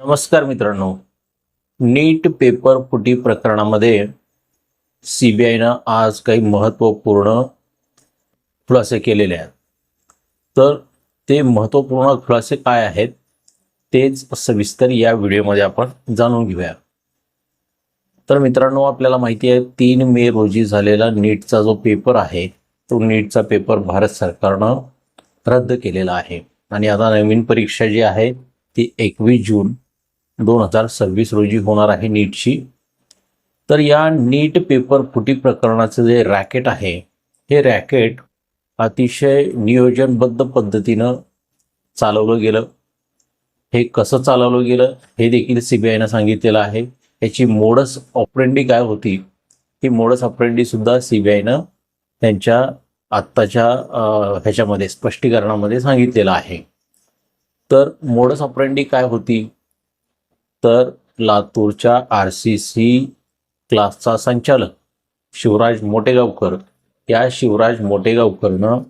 नमस्कार मित्रांनो, नीट पेपर फुटी प्रकरणामध्ये सीबीआयनं आज काही महत्त्वपूर्ण खुलासे केलेले आहेत. तर ते महत्त्वपूर्ण खुलासे काय आहेत तेच सविस्तर या व्हिडिओमध्ये आपण जाणून घेऊया. तर मित्रांनो, आपल्याला माहिती आहे 3 मे रोजी झालेला नीटचा जो पेपर आहे तो नीटचा पेपर भारत सरकारनं रद्द केलेला आहे आणि आता नवीन परीक्षा जी आहे ती 21 जून 2026 रोजी होणार आहे नीटची. तर या नीट पेपर फुटी प्रकरणाचं जे रॅकेट आहे हे रॅकेट अतिशय नियोजनबद्ध पद्धतीनं चालवलं गेलं. हे कसं चालवलं गेलं हे देखील सीबीआयनं सांगितलेलं आहे. याची मोडस ऑपरेंडी काय होती ही मोडस ऑपरेंडी सुद्धा सीबीआयनं त्यांच्या आत्ताच्या ह्याच्यामध्ये स्पष्टीकरणामध्ये सांगितलेलं आहे. तर मोडस ऑपरेंडी काय होती, तर लातूरच्या RCC क्लासचा संचालक शिवराज मोटेगावकर, या शिवराज मोटेगावकरनं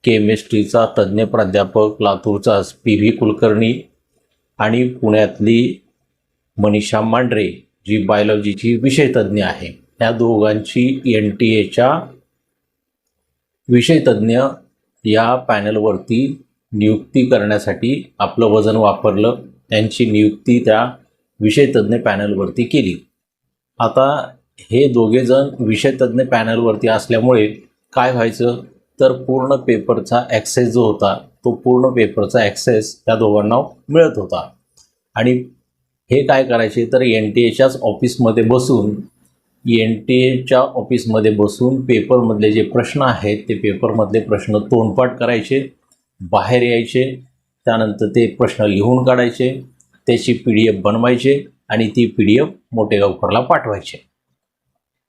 केमिस्ट्रीचा तज्ज्ञ प्राध्यापक लातूरचा PV कुलकर्णी आणि पुण्यातली मनीषा मांढरे जी बायोलॉजीची विषयतज्ञ आहे, या दोघांची NTAच्या विषयतज्ञ या पॅनलवरती नियुक्ती करण्यासाठी आपलं वजन वापरलं. त्यांची नियुक्ती त्या विषयतज्ञ पॅनलवरती केली. आता हे दोघेजण विषयतज्ञ पॅनलवरती असल्यामुळे काय व्हायचं, तर पूर्ण पेपरचा ॲक्सेस जो होता तो पूर्ण पेपरचा ॲक्सेस त्या दोघांना मिळत होता. आणि हे काय करायचे, तर NTAच्याच ऑफिसमध्ये बसून पेपरमधले जे प्रश्न आहेत ते पेपरमधले प्रश्न तोंडपाठ करायचे, बाहेर यायचे, त्यानंतर ते प्रश्न लिहून काढायचे, त्याची PDF बनवायचे आणि ती PDF मोटेगावकरला पाठवायचे.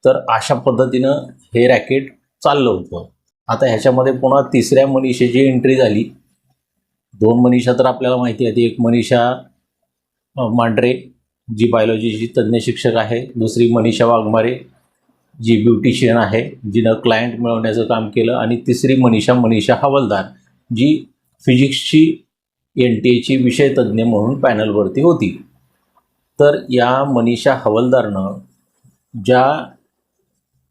तर अशा पद्धतीनं हे रॅकेट चाललं होतं. आता ह्याच्यामध्ये पुन्हा तिसऱ्या मनीषेची एंट्री झाली. 2 मनीषा तर आपल्याला माहिती आहे. एक मनीषा मांढरे जी बायोलॉजीची तज्ज्ञ शिक्षक आहे, दुसरी मनीषा वाघमारे जी ब्युटिशियन आहे जिनं क्लायंट मिळवण्याचं काम केलं, आणि तिसरी मनीषा हवालदार जी फिजिक्सची NTAची विषयतज्ञ म्हणून पॅनलवरती होती. तर या मनीषा हवालदारनं ज्या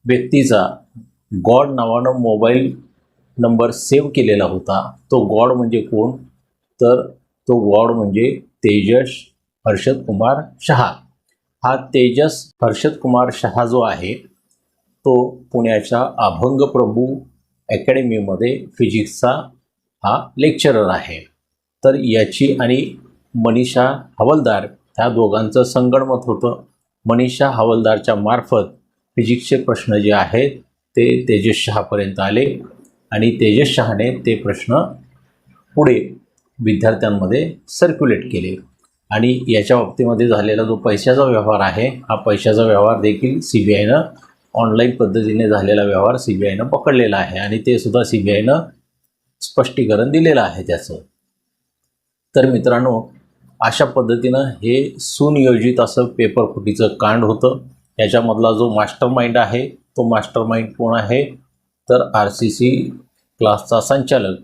व्यक्तीचा गॉड नावानं मोबाईल नंबर सेव्ह केलेला होता, तो गॉड म्हणजे कोण, तर तो गॉड म्हणजे तेजस हर्षद कुमार शहा. हा तेजस हर्षद कुमार शहा जो आहे तो पुण्याच्या अभंग प्रभू अकॅडमीमध्ये फिजिक्सचा हा लेक्चरर आहे. तर याची आणि मनीषा हवालदार ह्या दोघांचं संगणमत होतं. मनीषा हवालदारच्या मार्फत फिजिक्सचे प्रश्न जे आहेत ते तेजस शहापर्यंत आले आणि तेजस शहाने ते प्रश्न पुढे विद्यार्थ्यांमध्ये सर्क्युलेट केले. आणि याच्या बाबतीमध्ये झालेला जो पैशाचा व्यवहार आहे, हा पैशाचा व्यवहार देखील सीबीआयनं ऑनलाईन पद्धतीने झालेला व्यवहार सीबीआयनं पकडलेला आहे आणि ते सुद्धा सीबीआयनं स्पष्टीकरण दिलेलं आहे त्याचं. तर मित्रांनो, अशा पद्धतीनं हे सुनियोजित असं पेपर फुटीचं कांड होतं. याच्यामधला जो मास्टर माइंड आहे तो मास्टर माइंड कोण आहे, तर RCC क्लासचा संचालक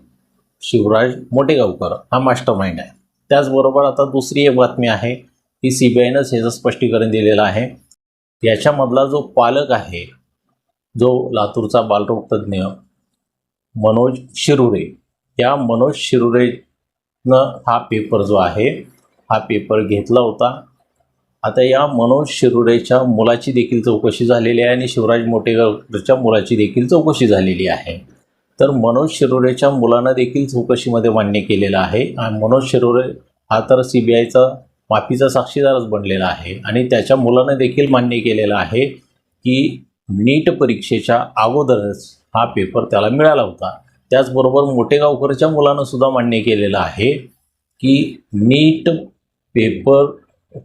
शिवराज मोटेगावकर हा मास्टर माइंड आहे. त्याचबरोबर आता दुसरी एक बातमी आहे की सीबीआयनंच ह्याचं स्पष्टीकरण दिलेलं आहे. याच्यामधला जो पालक आहे, जो लातूरचा बालरोग तज्ज्ञ मनोज शिरुरे, या मनोज शिरुरेनं हा पेपर जो आहे हा पेपर घेतला होता. आता या मनोज शिरुरेच्या मुलाची देखील चौकशी झालेली आहे आणि शिवराज मोटेगावकरच्या मुलाची देखील चौकशी झालेली आहे. तर मनोज शिरुरेच्या मुलानं देखील चौकशीमध्ये मान्य केलेलं आहे. आणि मनोज शिरुरे हा तर सीबीआयचा माफीचा साक्षीदारच बनलेला आहे आणि त्याच्या मुलानं देखील मान्य केलेलं आहे की नीट परीक्षेच्या अगोदरच हा पेपर त्याला मिळाला होता. त्याचबरोबर मोटेगावकरच्या मुलानं सुद्धा मान्य केलेलं आहे की नीट पेपर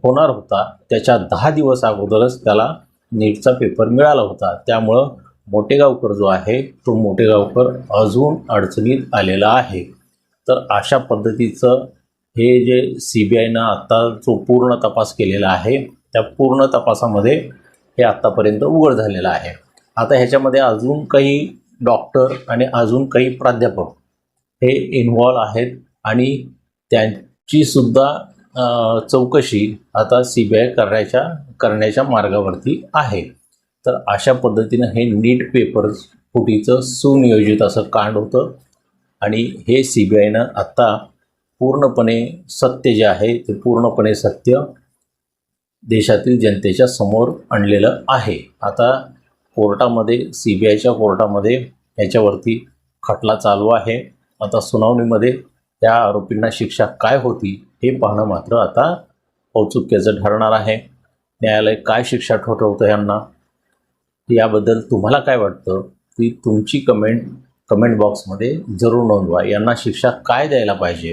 होणार होता त्याच्या 10 दिवस अगोदरच त्याला नीटचा पेपर मिळाला होता. त्यामुळं मोटेगावकर जो आहे तो मोटेगावकर अजून अडचणीत आलेला आहे. तर अशा पद्धतीचं हे जे सीबीआयनं आत्ता जो पूर्ण तपास केलेला आहे त्या पूर्ण तपासामध्ये हे आत्तापर्यंत उघड झालेलं आहे. आता ह्याच्यामध्ये अजून काही डॉक्टर आणि अजून काही प्राध्यापक हे इन्व्हॉल्व आहेत आणि त्यांची सुद्धा चौकशी आता CBI करण्याच्या मार्गावरती आहे. तर अशा पद्धतीनं हे नीट पेपर फुटीचं सुनियोजित असं कांड होतं आणि हे CBIनं आत्ता पूर्णपणे सत्य जे आहे ते पूर्णपणे सत्य देशातील जनतेच्या समोर आणलेलं आहे. आता कोर्टामध्ये CBIच्या कोर्टामध्ये याच्यावरती खटला चालू आहे. आता सुनावणीमध्ये त्या आरोपींना शिक्षा काय होती हे पाहणं मात्र आता औत्सुक्याचं ठरणार आहे. न्यायालय काय शिक्षा ठोठावतं यांना, याबद्दल तुम्हाला काय वाटतं ती तुमची कमेंट बॉक्समध्ये जरूर नोंदवा. यांना शिक्षा काय द्यायला पाहिजे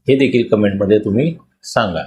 हे देखील कमेंटमध्ये तुम्ही सांगा.